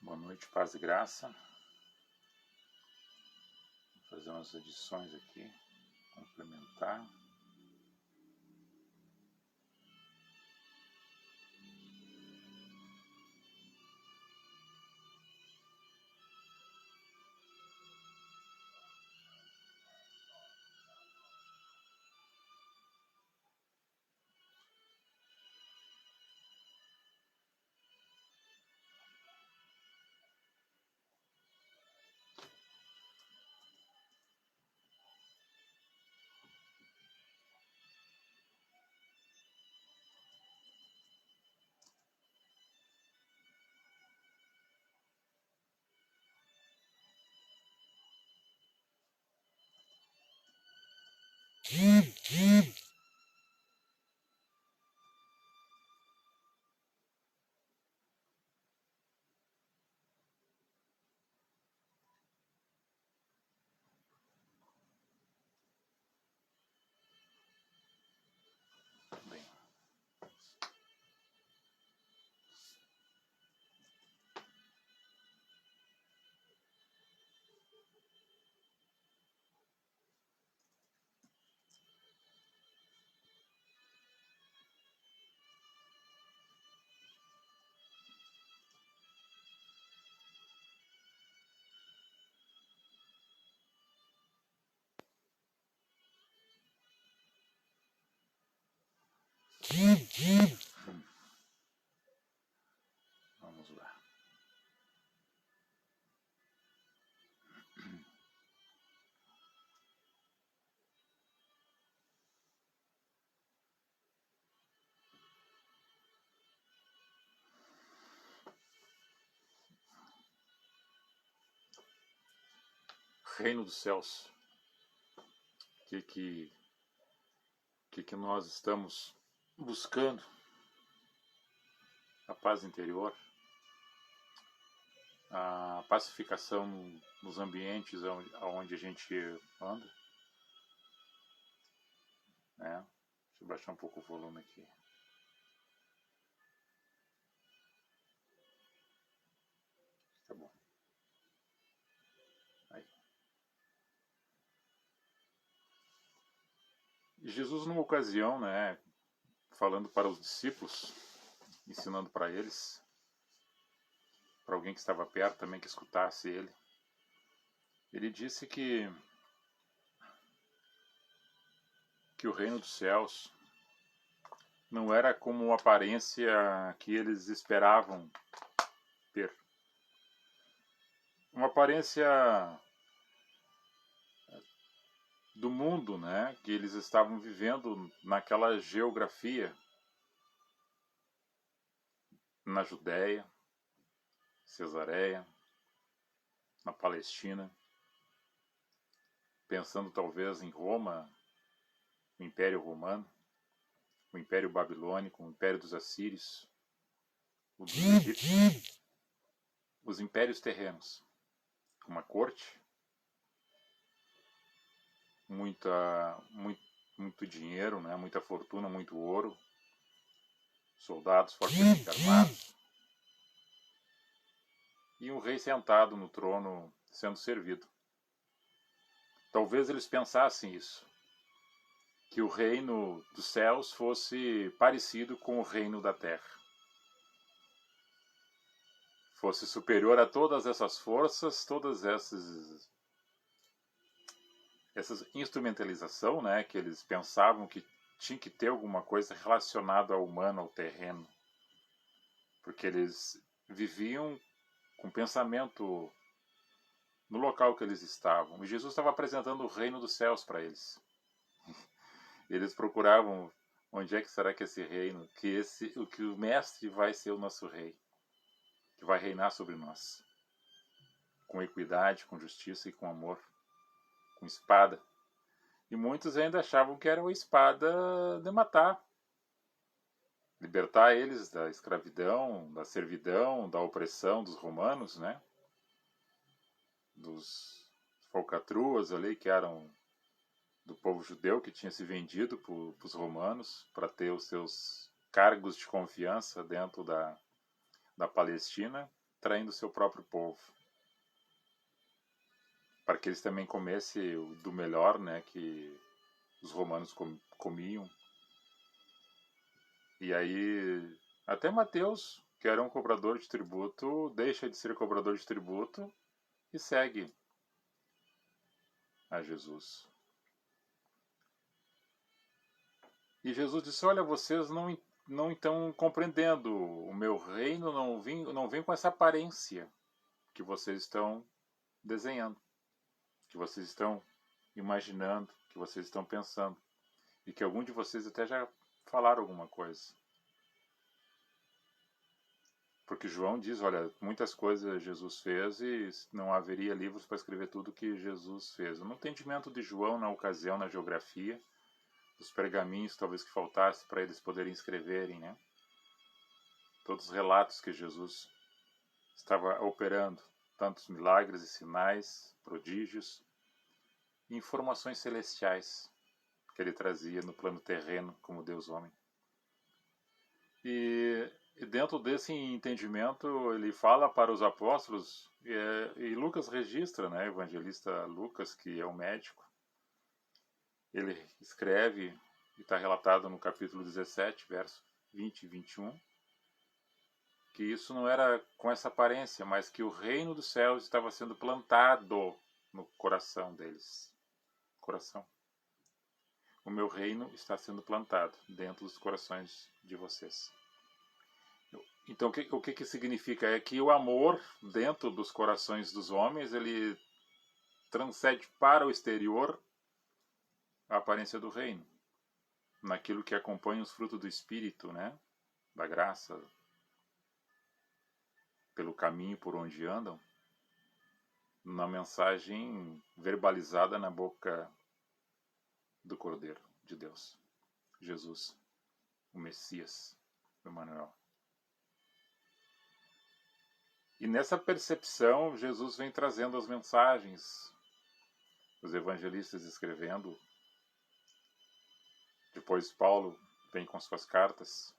Boa noite, paz e graça. Vou fazer umas adições aqui, complementar. Bem, vamos lá. Reino dos céus. O que nós estamos buscando? A paz interior, a pacificação nos ambientes onde a gente anda, né? Deixa eu baixar um pouco o volume aqui. Tá bom. Aí. E Jesus, numa ocasião, né, falando para os discípulos, ensinando para eles, para alguém que estava perto também que escutasse ele disse que o reino dos céus não era como a aparência que eles esperavam ter. Uma aparência do mundo, né, que eles estavam vivendo naquela geografia, na Judéia, Cesareia, na Palestina, pensando talvez em Roma, o Império Romano, o Império Babilônico, o Império dos Assírios, o dos Egípcios, os impérios terrenos, uma corte, muito dinheiro, né, muita fortuna, muito ouro, soldados fortemente armados, e um rei sentado no trono sendo servido. Talvez eles pensassem isso, que o reino dos céus fosse parecido com o reino da terra, fosse superior a todas essas forças, todas essas instrumentalização, né, que eles pensavam que tinha que ter alguma coisa relacionada ao humano, ao terreno, porque eles viviam com pensamento no local que eles estavam. E Jesus estava apresentando o reino dos céus para eles. Eles procuravam onde é que será que esse reino, que o mestre vai ser o nosso rei, que vai reinar sobre nós, com equidade, com justiça e com amor, com espada. E muitos ainda achavam que era uma espada de matar, libertar eles da escravidão, da servidão, da opressão dos romanos, né? Dos falcatruas ali, que eram do povo judeu, que tinha se vendido para os romanos para ter os seus cargos de confiança dentro da Palestina, traindo o seu próprio povo, para que eles também comessem do melhor, né, que os romanos comiam. E aí até Mateus, que era um cobrador de tributo, deixa de ser cobrador de tributo e segue a Jesus. E Jesus disse: olha, vocês não estão compreendendo, o meu reino não vem com essa aparência que vocês estão desenhando, que vocês estão imaginando, que vocês estão pensando, e que algum de vocês até já falaram alguma coisa. Porque João diz, olha, muitas coisas Jesus fez e não haveria livros para escrever tudo que Jesus fez. No entendimento de João, na ocasião, na geografia, os pergaminhos talvez que faltasse para eles poderem escreverem, né? Todos os relatos que Jesus estava operando, tantos milagres e sinais, prodígios, e informações celestiais que ele trazia no plano terreno como Deus homem. E dentro desse entendimento ele fala para os apóstolos, e Lucas registra, né, o evangelista Lucas, que é um médico, ele escreve, e está relatado no capítulo 17, verso 20 e 21, que isso não era com essa aparência, mas que o reino dos céus estava sendo plantado no coração deles. Coração. O meu reino está sendo plantado dentro dos corações de vocês. Então, o que significa? É que o amor dentro dos corações dos homens, ele transcende para o exterior a aparência do reino. Naquilo que acompanha os frutos do Espírito, né? Da graça, pelo caminho por onde andam, na mensagem verbalizada na boca do Cordeiro de Deus, Jesus, o Messias, o Emmanuel. E nessa percepção, Jesus vem trazendo as mensagens, os evangelistas escrevendo. Depois Paulo vem com suas cartas.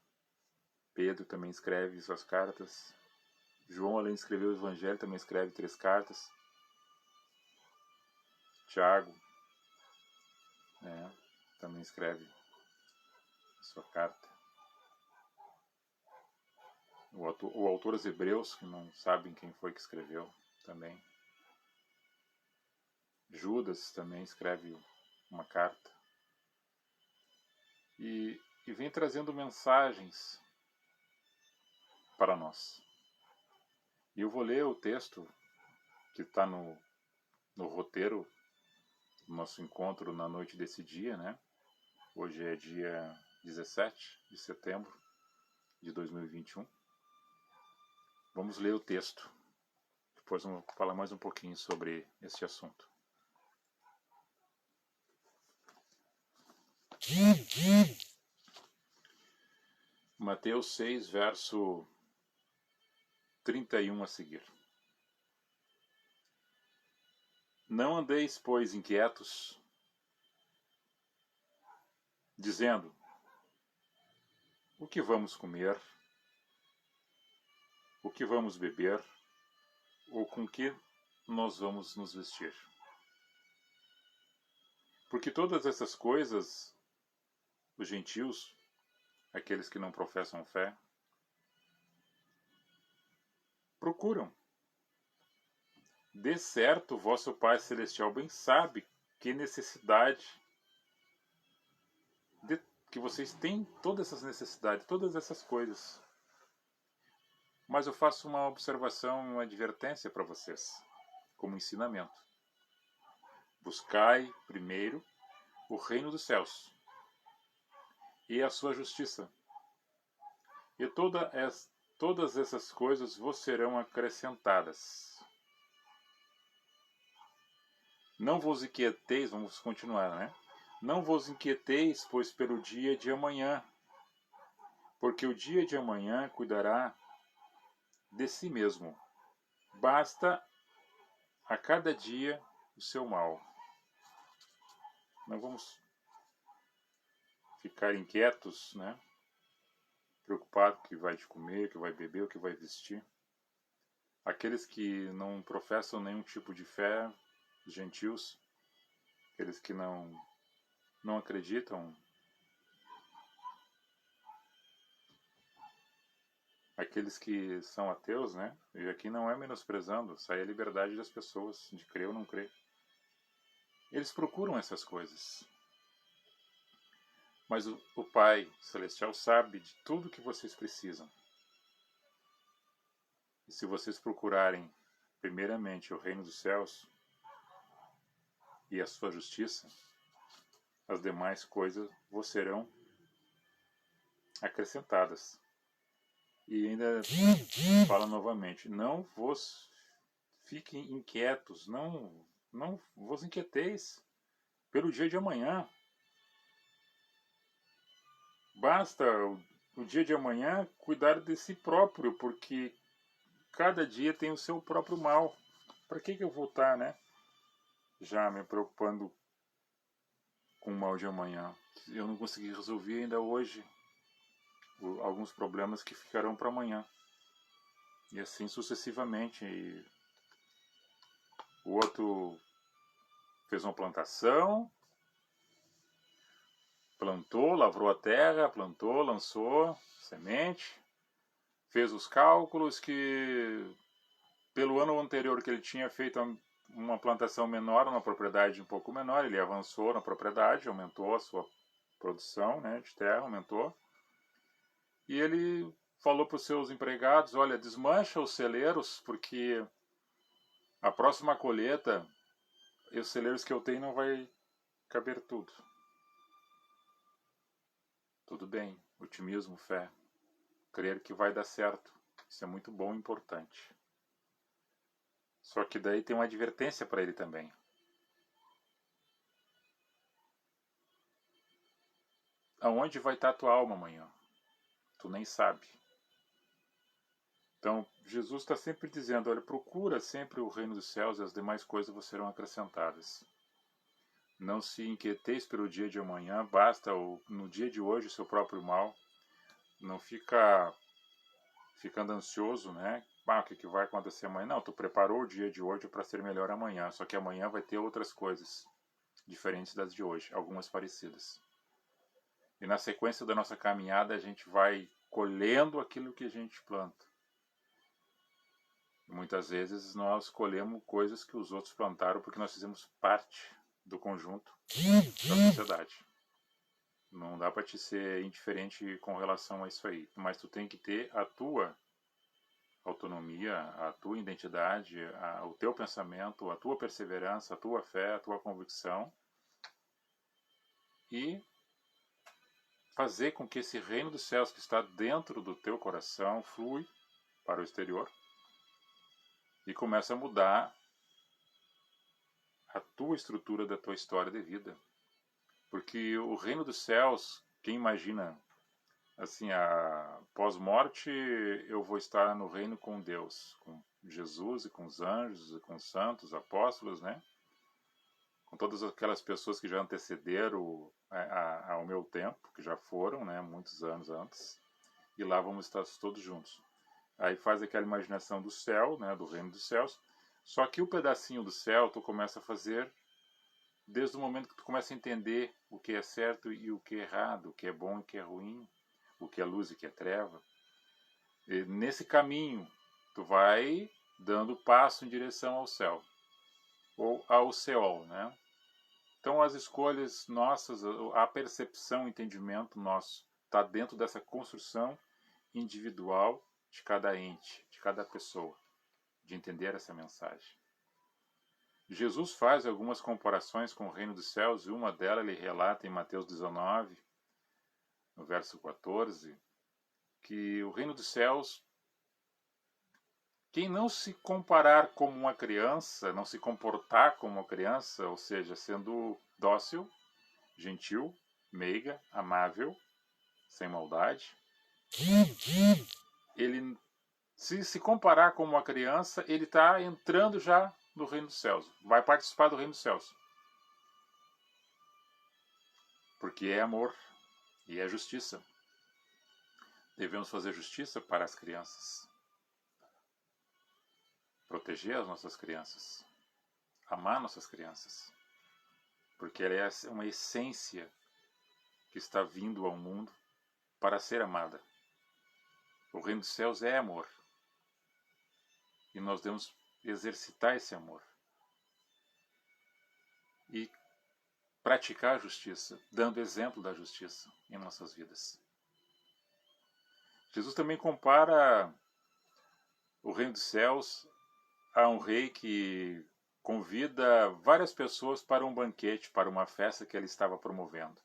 Pedro também escreve suas cartas. João, além de escrever o Evangelho, também escreve 3 cartas. Tiago, né, também escreve sua carta. O autor aos Hebreus, que não sabem quem foi que escreveu, também. Judas também escreve uma carta. E vem trazendo mensagens para nós. E eu vou ler o texto que está no roteiro do nosso encontro na noite desse dia, né? Hoje é dia 17 de setembro de 2021. Vamos ler o texto. Depois vamos falar mais um pouquinho sobre esse assunto. Mateus 6, verso 31 a seguir. Não andeis, pois, inquietos, dizendo: o que vamos comer? O que vamos beber? Ou com que nós vamos nos vestir? Porque todas essas coisas, os gentios, aqueles que não professam fé, procuram. De certo, vosso Pai Celestial bem sabe que necessidade, que vocês têm todas essas necessidades, todas essas coisas. Mas eu faço uma observação, uma advertência para vocês, como ensinamento. Buscai primeiro o reino dos céus e a sua justiça. E todas essas coisas vos serão acrescentadas. Não vos inquieteis, vamos continuar, né? Não vos inquieteis, pois pelo dia de amanhã, porque o dia de amanhã cuidará de si mesmo. Basta a cada dia o seu mal. Não vamos ficar inquietos, né? Preocupado com o que vai comer, o que vai beber, o que vai vestir. aqueles que não professam nenhum tipo de fé, gentios, aqueles que não acreditam, aqueles que são ateus, né? E aqui não é menosprezando, isso aí é a liberdade das pessoas de crer ou não crer. Eles procuram essas coisas. Mas o Pai Celestial sabe de tudo que vocês precisam. E se vocês procurarem primeiramente o reino dos céus e a sua justiça, as demais coisas vos serão acrescentadas. E ainda fala novamente, não vos fiquem inquietos, não vos inquieteis pelo dia de amanhã. Basta o dia de amanhã cuidar de si próprio, porque cada dia tem o seu próprio mal. Para que eu vou estar, né, já me preocupando com o mal de amanhã? Eu não consegui resolver ainda hoje alguns problemas que ficarão para amanhã. E assim sucessivamente. E o outro fez uma plantação, plantou, lavrou a terra, plantou, lançou semente, fez os cálculos que pelo ano anterior que ele tinha feito uma plantação menor, uma propriedade um pouco menor, ele avançou na propriedade, aumentou a sua produção, né, de terra, aumentou. E ele falou para os seus empregados, olha, desmancha os celeiros, porque a próxima colheita, os celeiros que eu tenho não vai caber tudo. Tudo bem, otimismo, fé, crer que vai dar certo, isso é muito bom e importante. Só que daí tem uma advertência para ele também. Aonde vai estar a tua alma amanhã? Tu nem sabe. Então, Jesus está sempre dizendo, olha, procura sempre o reino dos céus e as demais coisas vos serão acrescentadas. Não se inquieteis pelo dia de amanhã, basta no dia de hoje o seu próprio mal. Não fica ficando ansioso, né? O que vai acontecer amanhã? Não, tu preparou o dia de hoje para ser melhor amanhã, só que amanhã vai ter outras coisas diferentes das de hoje, algumas parecidas. E na sequência da nossa caminhada a gente vai colhendo aquilo que a gente planta. Muitas vezes nós colhemos coisas que os outros plantaram porque nós fizemos parte do conjunto da sociedade. Não dá para te ser indiferente com relação a isso aí, mas tu tem que ter a tua autonomia, a tua identidade, o teu pensamento, a tua perseverança, a tua fé, a tua convicção e fazer com que esse reino dos céus que está dentro do teu coração flui para o exterior e comece a mudar a tua estrutura da tua história de vida. Porque o reino dos céus, quem imagina assim, a pós-morte eu vou estar no reino com Deus, com Jesus e com os anjos e com os santos, apóstolos, né? Com todas aquelas pessoas que já antecederam ao meu tempo, que já foram, né, muitos anos antes, e lá vamos estar todos juntos. Aí faz aquela imaginação do céu, né, do reino dos céus, só que o pedacinho do céu tu começa a fazer desde o momento que tu começa a entender o que é certo e o que é errado, o que é bom e o que é ruim, o que é luz e o que é treva. E nesse caminho tu vai dando passo em direção ao céu, ou ao Seol, né? Então as escolhas nossas, a percepção, o entendimento nosso está dentro dessa construção individual de cada ente, de cada pessoa, de entender essa mensagem. Jesus faz algumas comparações com o reino dos céus, e uma delas ele relata em Mateus 19, no verso 14, que o reino dos céus, quem não se comparar como uma criança, não se comportar como uma criança, ou seja, sendo dócil, gentil, meiga, amável, sem maldade, ele, se comparar com uma criança, ele está entrando já no reino dos céus, vai participar do reino dos céus. Porque é amor e é justiça. Devemos fazer justiça para as crianças. proteger as nossas crianças, amar nossas crianças, porque ela é uma essência que está vindo ao mundo para ser amada. O reino dos céus é amor, e nós devemos exercitar esse amor e praticar a justiça, dando exemplo da justiça em nossas vidas. Jesus também compara o reino dos céus a um rei que convida várias pessoas para um banquete, para uma festa que ele estava promovendo.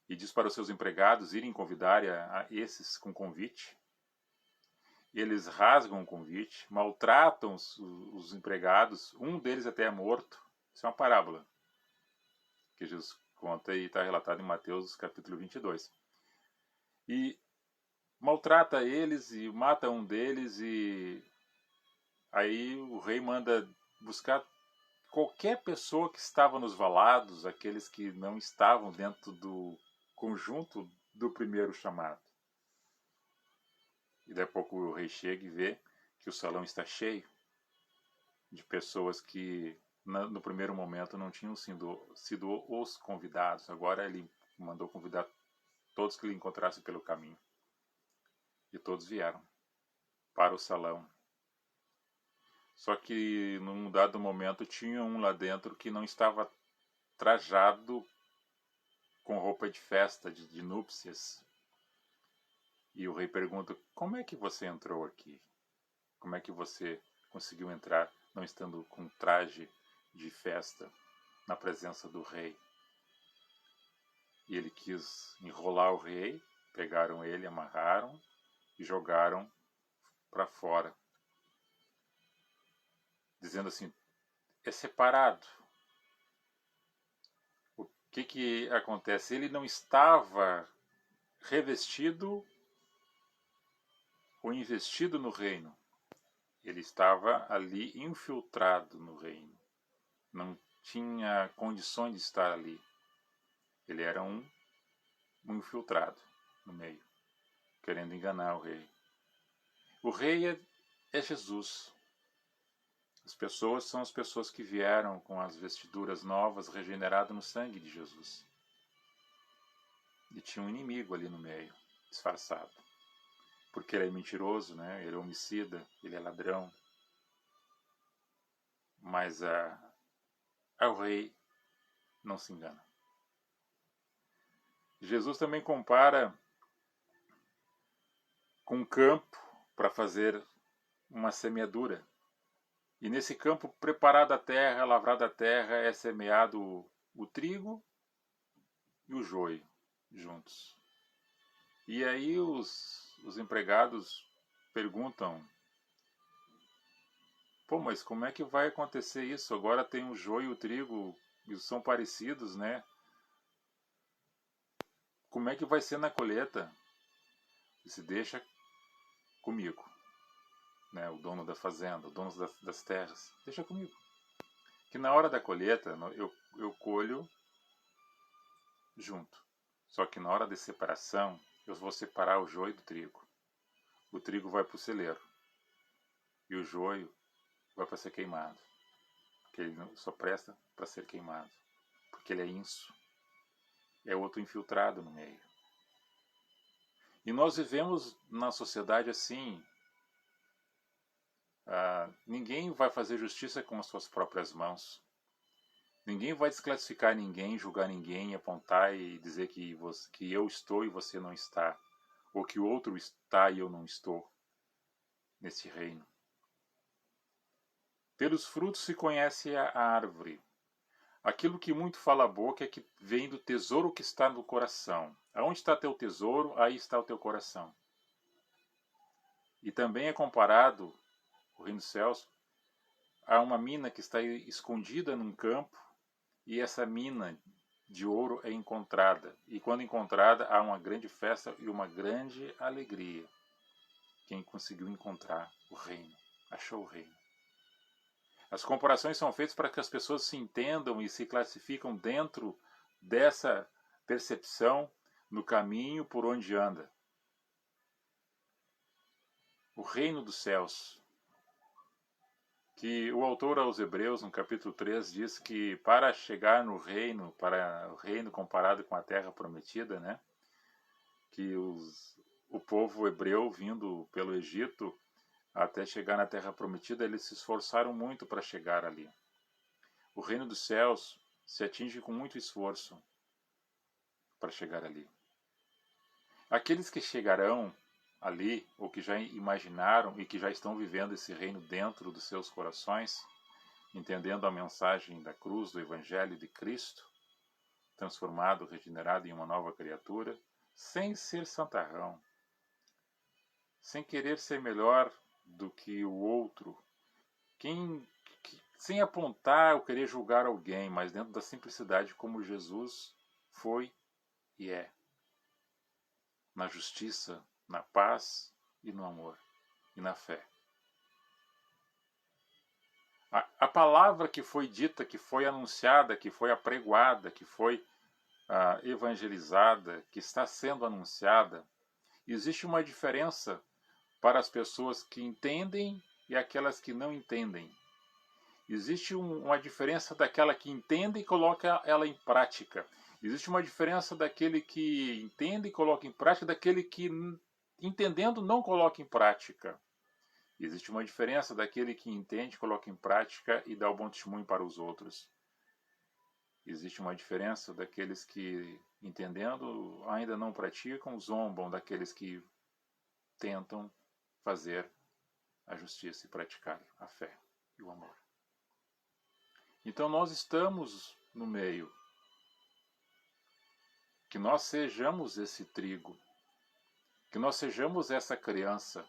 E diz para os seus empregados irem convidar a esses com convite. Eles rasgam o convite, maltratam os empregados, um deles até é morto. Isso é uma parábola que Jesus conta e está relatado em Mateus capítulo 22. E maltrata eles e mata um deles, e aí o rei manda buscar qualquer pessoa que estava nos valados, aqueles que não estavam dentro do conjunto do primeiro chamado. E daí a pouco o rei chega e vê que o salão está cheio de pessoas que no primeiro momento não tinham sido os convidados. Agora ele mandou convidar todos que lhe encontrassem pelo caminho. E todos vieram para o salão. Só que num dado momento tinha um lá dentro que não estava trajado com roupa de festa, de núpcias. E o rei pergunta: como é que você entrou aqui? Como é que você conseguiu entrar não estando com traje de festa na presença do rei? E ele quis enrolar o rei, pegaram ele, amarraram e jogaram para fora, dizendo assim: é separado. O que acontece? Ele não estava revestido ou investido no reino. Ele estava ali infiltrado no reino. Não tinha condições de estar ali. Ele era um infiltrado no meio, querendo enganar o rei. O rei é Jesus. As pessoas são as pessoas que vieram com as vestiduras novas, regeneradas no sangue de Jesus. E tinha um inimigo ali no meio, disfarçado. Porque ele é mentiroso, né? Ele é homicida, ele é ladrão. Mas o rei não se engana. Jesus também compara com um campo para fazer uma semeadura. E nesse campo, preparada a terra, lavrada a terra, é semeado o trigo e o joio juntos. E aí os empregados perguntam: pô, mas como é que vai acontecer isso? Agora tem o joio e o trigo, e são parecidos, né? Como é que vai ser na colheita? E se deixa comigo, né? O dono da fazenda, o dono das terras, deixa comigo. Que na hora da colheita eu colho junto. Só que na hora de separação, eu vou separar o joio do trigo. O trigo vai para o celeiro. E o joio vai para ser queimado. Porque ele só presta para ser queimado. Porque ele é inso. É outro infiltrado no meio. E nós vivemos na sociedade assim. Ninguém vai fazer justiça com as suas próprias mãos. Ninguém vai desclassificar ninguém, julgar ninguém, apontar e dizer que eu estou e você não está. Ou que o outro está e eu não estou nesse reino. Pelos frutos se conhece a árvore. Aquilo que muito fala a boca é que vem do tesouro que está no coração. Aonde está teu tesouro, aí está o teu coração. E também é comparado o reino dos céus a uma mina que está escondida num campo, e essa mina de ouro é encontrada. E quando encontrada, há uma grande festa e uma grande alegria. Quem conseguiu encontrar o reino, achou o reino. As comparações são feitas para que as pessoas se entendam e se classificam dentro dessa percepção no caminho por onde anda. O reino dos céus que o autor aos Hebreus, no capítulo 3, diz que para chegar no reino, para o reino comparado com a terra prometida, né, que o povo hebreu vindo pelo Egito até chegar na terra prometida, eles se esforçaram muito para chegar ali. O reino dos céus se atinge com muito esforço para chegar ali. Aqueles que chegarão ali, ou que já imaginaram e que já estão vivendo esse reino dentro dos seus corações, entendendo a mensagem da cruz, do Evangelho de Cristo, transformado, regenerado em uma nova criatura, sem ser santarrão, sem querer ser melhor do que o outro, sem apontar ou querer julgar alguém, mas dentro da simplicidade como Jesus foi e é, na justiça, na paz e no amor e na fé. A palavra que foi dita, que foi anunciada, que foi apregoada, que foi evangelizada, que está sendo anunciada, existe uma diferença para as pessoas que entendem e aquelas que não entendem. Existe uma diferença daquela que entende e coloca ela em prática. Existe uma diferença daquele que entende e coloca em prática, daquele que, entendendo, não coloca em prática. Existe uma diferença daquele que entende, coloca em prática e dá o bom testemunho para os outros. Existe uma diferença daqueles que, entendendo, ainda não praticam, zombam daqueles que tentam fazer a justiça e praticar a fé e o amor. Então nós estamos no meio. Que nós sejamos esse trigo. Que nós sejamos essa criança.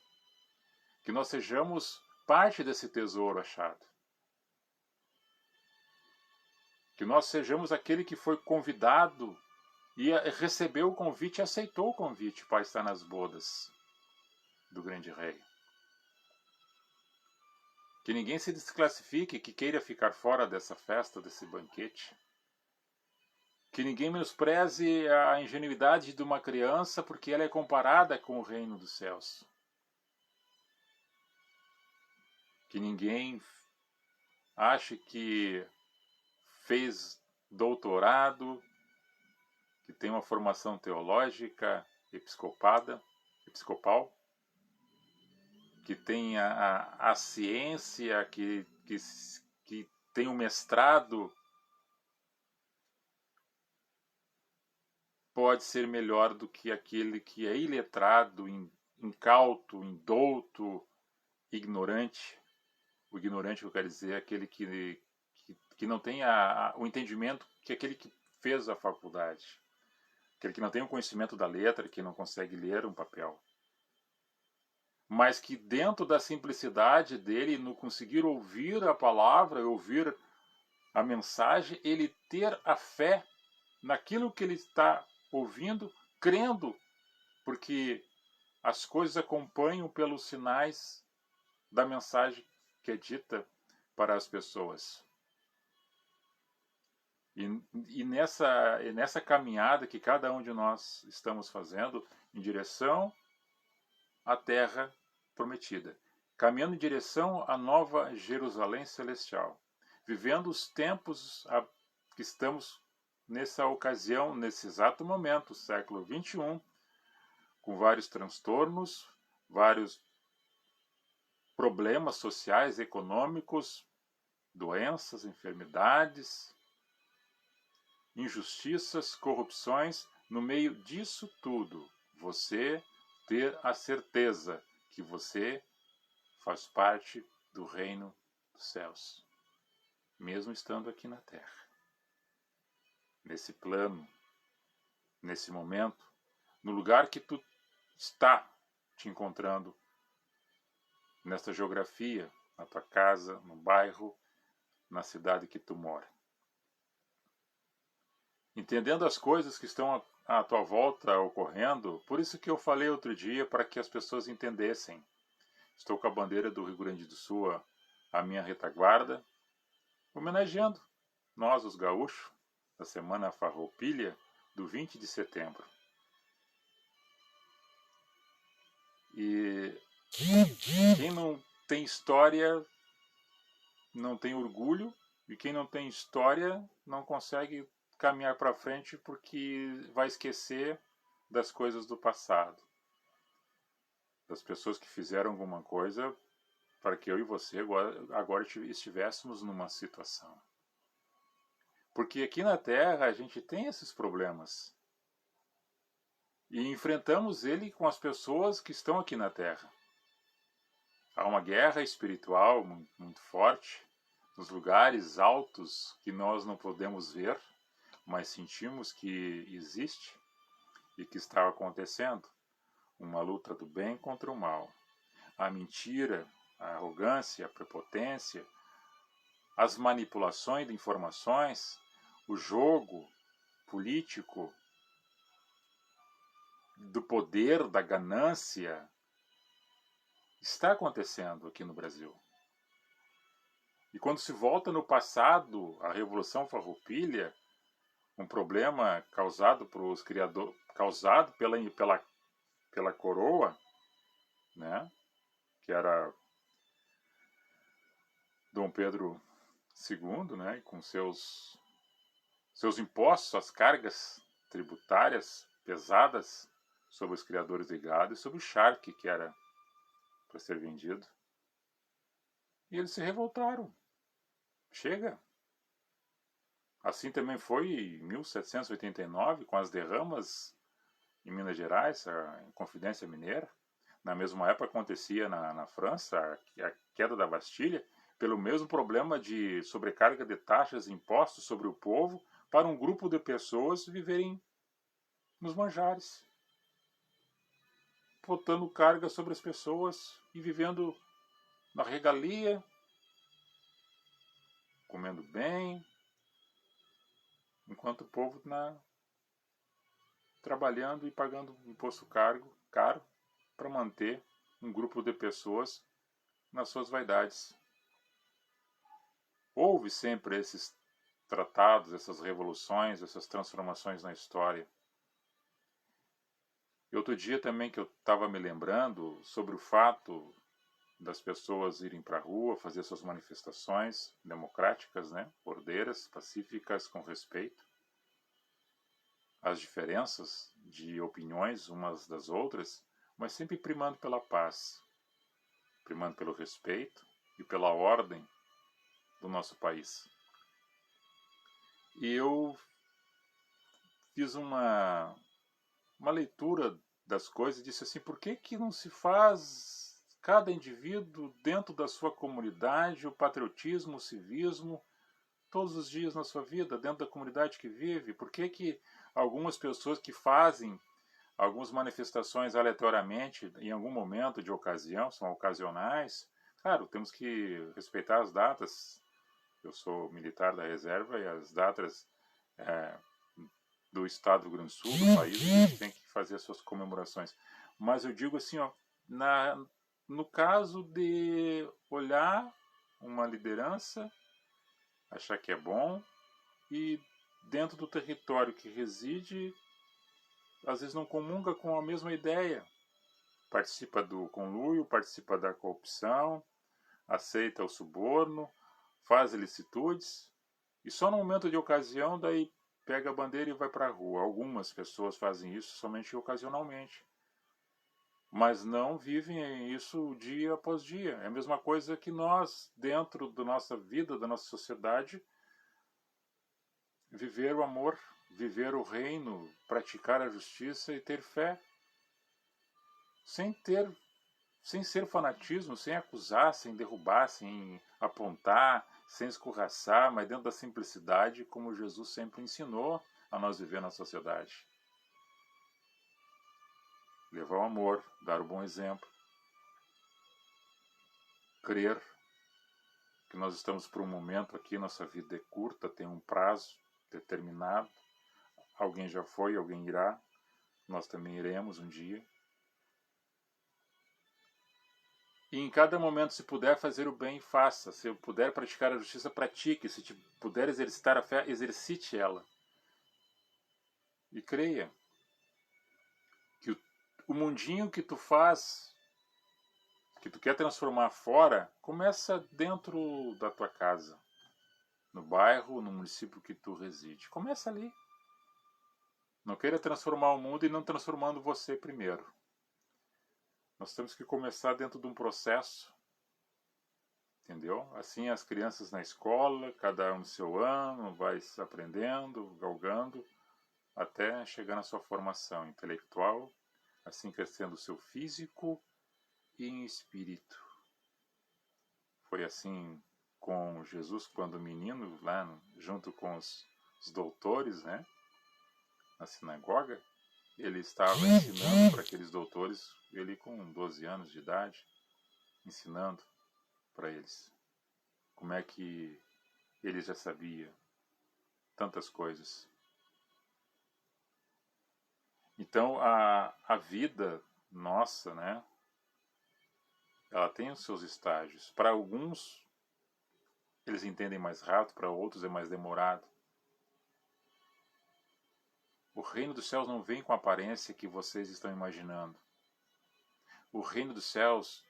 Que nós sejamos parte desse tesouro achado. Que nós sejamos aquele que foi convidado e recebeu o convite e aceitou o convite para estar nas bodas do grande rei. Que ninguém se desclassifique, que queira ficar fora dessa festa, desse banquete. Que ninguém menospreze a ingenuidade de uma criança porque ela é comparada com o reino dos céus. Que ninguém ache que fez doutorado, que tem uma formação teológica episcopal, que tem a ciência, que tem um mestrado, pode ser melhor do que aquele que é iletrado, incauto, indouto, ignorante. O ignorante, eu quero dizer, é aquele que não tem o entendimento que aquele que fez a faculdade. Aquele que não tem o conhecimento da letra, que não consegue ler um papel. Mas que dentro da simplicidade dele, no conseguir ouvir a palavra, ouvir a mensagem, ele ter a fé naquilo que ele está ouvindo, crendo, porque as coisas acompanham pelos sinais da mensagem que é dita para as pessoas. E nessa caminhada que cada um de nós estamos fazendo em direção à terra prometida, caminhando em direção à nova Jerusalém celestial, vivendo os tempos que estamos nessa ocasião, nesse exato momento, século XXI, com vários transtornos, vários problemas sociais, econômicos, doenças, enfermidades, injustiças, corrupções. No meio disso tudo, você ter a certeza que você faz parte do reino dos céus, mesmo estando aqui na terra. Nesse plano, nesse momento, no lugar que tu está te encontrando, nesta geografia, na tua casa, no bairro, na cidade que tu mora. Entendendo as coisas que estão à tua volta ocorrendo, por isso que eu falei outro dia para que as pessoas entendessem. Estou com a bandeira do Rio Grande do Sul à minha retaguarda, homenageando nós, os gaúchos, da Semana Farroupilha do 20 de setembro. E quem não tem história não tem orgulho, e quem não tem história não consegue caminhar para frente porque vai esquecer das coisas do passado, das pessoas que fizeram alguma coisa para que eu e você agora estivéssemos numa situação. Porque aqui na Terra a gente tem esses problemas e enfrentamos ele com as pessoas que estão aqui na Terra. Há uma guerra espiritual muito forte nos lugares altos que nós não podemos ver, mas sentimos que existe e que está acontecendo. Uma luta do bem contra o mal. A mentira, a arrogância, a prepotência, as manipulações de informações, o jogo político do poder, da ganância, está acontecendo aqui no Brasil. E quando se volta no passado, a Revolução Farroupilha, um problema causado pelos criadores, causado pela coroa, né, que era Dom Pedro II, né, com seus impostos, as cargas tributárias pesadas sobre os criadores de gado e sobre o charque que era para ser vendido. E eles se revoltaram. Chega. Assim também foi em 1789, com as derramas em Minas Gerais, a Inconfidência Mineira. Na mesma época acontecia na França a queda da Bastilha, pelo mesmo problema de sobrecarga de taxas e impostos sobre o povo para um grupo de pessoas viverem nos manjares, botando carga sobre as pessoas e vivendo na regalia, comendo bem, enquanto o povo trabalhando e pagando imposto caro para manter um grupo de pessoas nas suas vaidades. Houve sempre esses tratados, essas revoluções, essas transformações na história. E outro dia também que eu estava me lembrando sobre o fato das pessoas irem para a rua, fazer suas manifestações democráticas, né, ordeiras, pacíficas, com respeito às diferenças de opiniões umas das outras, mas sempre primando pela paz, primando pelo respeito e pela ordem do nosso país. E eu fiz uma leitura das coisas e disse assim, por que não se faz cada indivíduo dentro da sua comunidade o patriotismo, o civismo, todos os dias na sua vida, dentro da comunidade que vive? Por que algumas pessoas que fazem algumas manifestações aleatoriamente, em algum momento de ocasião, são ocasionais? Claro, temos que respeitar as datas. Eu sou militar da reserva e as datas do estado do Rio Grande do Sul, do país, a gente tem que fazer as suas comemorações. Mas eu digo assim, ó, no caso de olhar uma liderança, achar que é bom, e dentro do território que reside, às vezes não comunga com a mesma ideia. Participa do conluio, participa da corrupção, aceita o suborno, faz ilicitudes, e só no momento de ocasião daí pega a bandeira e vai para a rua. Algumas pessoas fazem isso somente ocasionalmente, mas não vivem isso dia após dia. É a mesma coisa que nós, dentro da nossa vida, da nossa sociedade, viver o amor, viver o reino, praticar a justiça e ter fé, sem ser fanatismo, sem acusar, sem derrubar, sem apontar, sem escorraçar, mas dentro da simplicidade, como Jesus sempre ensinou a nós viver na sociedade. Levar o amor, dar o bom exemplo, crer que nós estamos por um momento aqui, nossa vida é curta, tem um prazo determinado, alguém já foi, alguém irá, nós também iremos um dia. E em cada momento, se puder fazer o bem, faça. Se puder praticar a justiça, pratique. Se puder exercitar a fé, exercite ela. E creia que o mundinho que tu faz, que tu quer transformar fora, começa dentro da tua casa, no bairro, no município que tu reside. Começa ali. Não queira transformar o mundo e não transformando você primeiro. Nós temos que começar dentro de um processo, entendeu? Assim as crianças na escola, cada um no seu ano, vai aprendendo, galgando, até chegar na sua formação intelectual, assim crescendo o seu físico e em espírito. Foi assim com Jesus quando menino, lá junto com os doutores, né, na sinagoga, ele estava ensinando para aqueles doutores, ele com 12 anos de idade, ensinando para eles como é que ele já sabia tantas coisas. Então a vida nossa, né, ela tem os seus estágios. Para alguns eles entendem mais rápido, para outros é mais demorado. O reino dos céus não vem com a aparência que vocês estão imaginando. O reino dos céus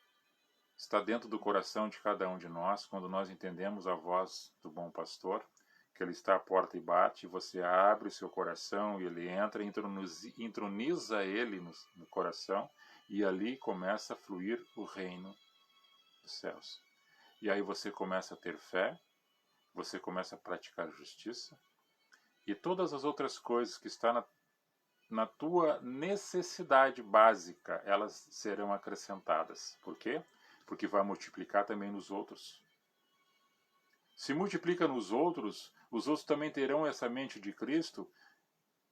está dentro do coração de cada um de nós, quando nós entendemos a voz do bom pastor, que ele está à porta e bate, você abre o seu coração e ele entra, introniza ele no coração, e ali começa a fluir o reino dos céus. E aí você começa a ter fé, você começa a praticar justiça, e todas as outras coisas que estão na tua necessidade básica, elas serão acrescentadas. Por quê? Porque vai multiplicar também nos outros. Se multiplica nos outros, os outros também terão essa mente de Cristo,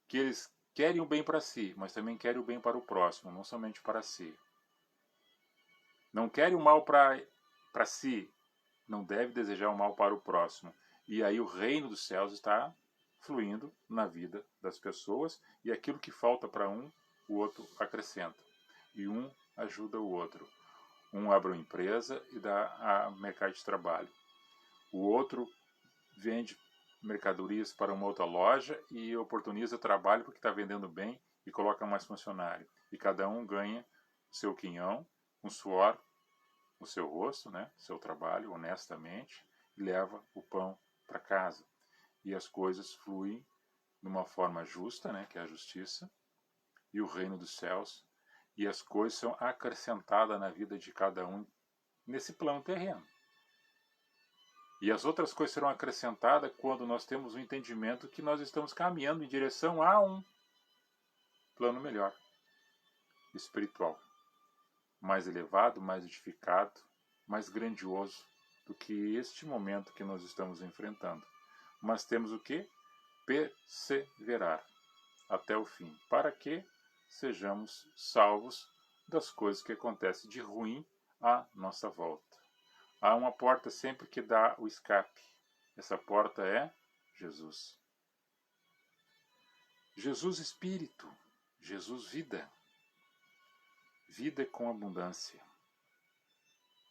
que eles querem o bem para si, mas também querem o bem para o próximo, não somente para si. Não querem o mal para si, não deve desejar o mal para o próximo. E aí o reino dos céus está fluindo na vida das pessoas, e aquilo que falta para um, o outro acrescenta. E um ajuda o outro. Um abre uma empresa e dá a mercado de trabalho. O outro vende mercadorias para uma outra loja e oportuniza trabalho porque está vendendo bem e coloca mais funcionário. E cada um ganha o seu quinhão, um suor, o seu rosto, né, seu trabalho, honestamente, e leva o pão para casa. E as coisas fluem de uma forma justa, né, que é a justiça, e o reino dos céus, e as coisas são acrescentadas na vida de cada um nesse plano terreno. E as outras coisas serão acrescentadas quando nós temos o entendimento que nós estamos caminhando em direção a um plano melhor, espiritual, mais elevado, mais edificado, mais grandioso do que este momento que nós estamos enfrentando. Mas temos o que? Perseverar até o fim, para que sejamos salvos das coisas que acontecem de ruim à nossa volta. Há uma porta sempre que dá o escape. Essa porta é Jesus. Jesus Espírito, Jesus Vida. Vida com abundância.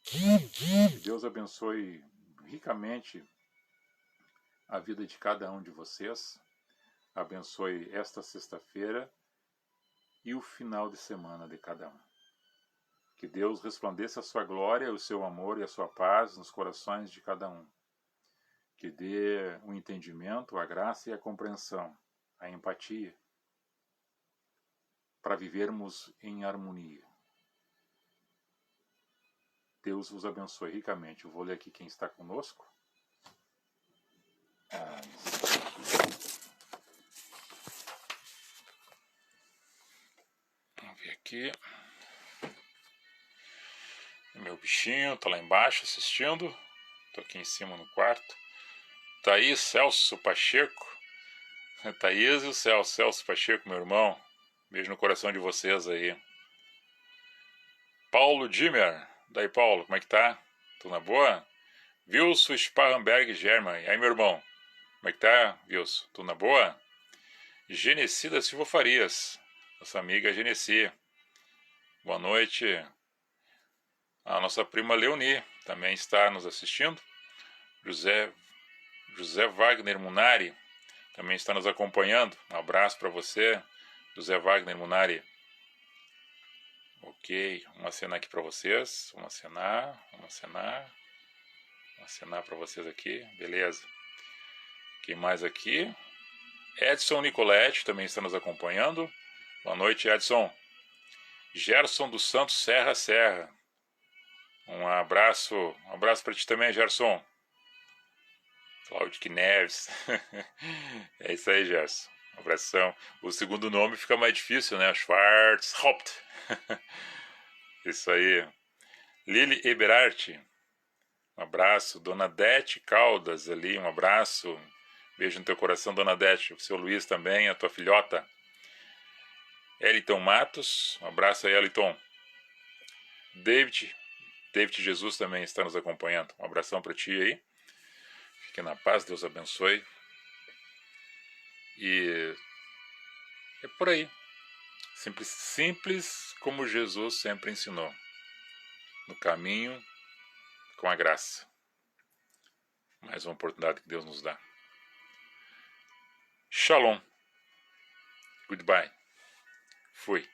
Que Deus abençoe ricamente a vida de cada um de vocês. Abençoe esta sexta-feira e o final de semana de cada um. Que Deus resplandeça a sua glória, o seu amor e a sua paz nos corações de cada um. Que dê o entendimento, a graça e a compreensão, a empatia, para vivermos em harmonia. Deus vos abençoe ricamente. Eu vou ler aqui quem está conosco. Vamos ver aqui. Meu bichinho está lá embaixo assistindo. Estou aqui em cima no quarto. Thaís Celso Pacheco. Thaís e o Celso Pacheco, meu irmão. Beijo no coração de vocês aí. Paulo Dimmer. Daí, Paulo, como é que tá? Tudo na boa? Wilson Sparrenberg German. E aí, meu irmão? Como é que tá, Wilson? Tudo na boa? Genesi da Silva Farias. Nossa amiga Genesi. Boa noite. A nossa prima Leoni também está nos assistindo. José Wagner Munari também está nos acompanhando. Um abraço para você, José Wagner Munari. Ok, vamos acenar aqui para vocês. Vamos acenar, vamos acenar. Vamos acenar para vocês aqui, beleza. Quem mais aqui? Edson Nicoletti também está nos acompanhando. Boa noite, Edson. Gerson dos Santos Serra. Um abraço para ti também, Gerson. Cláudio Neves. É isso aí, Gerson. Um abração. O segundo nome fica mais difícil, né? Schwarzhaupt. Isso aí. Lili Eberhardt. Um abraço. Dona Dete Caldas ali. Um abraço. Beijo no teu coração, Dona Dete. O seu Luiz também, a tua filhota. Eliton Matos. Um abraço aí, Eliton. David Jesus também está nos acompanhando. Um abração para ti aí. Fique na paz, Deus abençoe. E é por aí. Simples como Jesus sempre ensinou. No caminho, com a graça. Mais uma oportunidade que Deus nos dá. Shalom. Goodbye. Fui.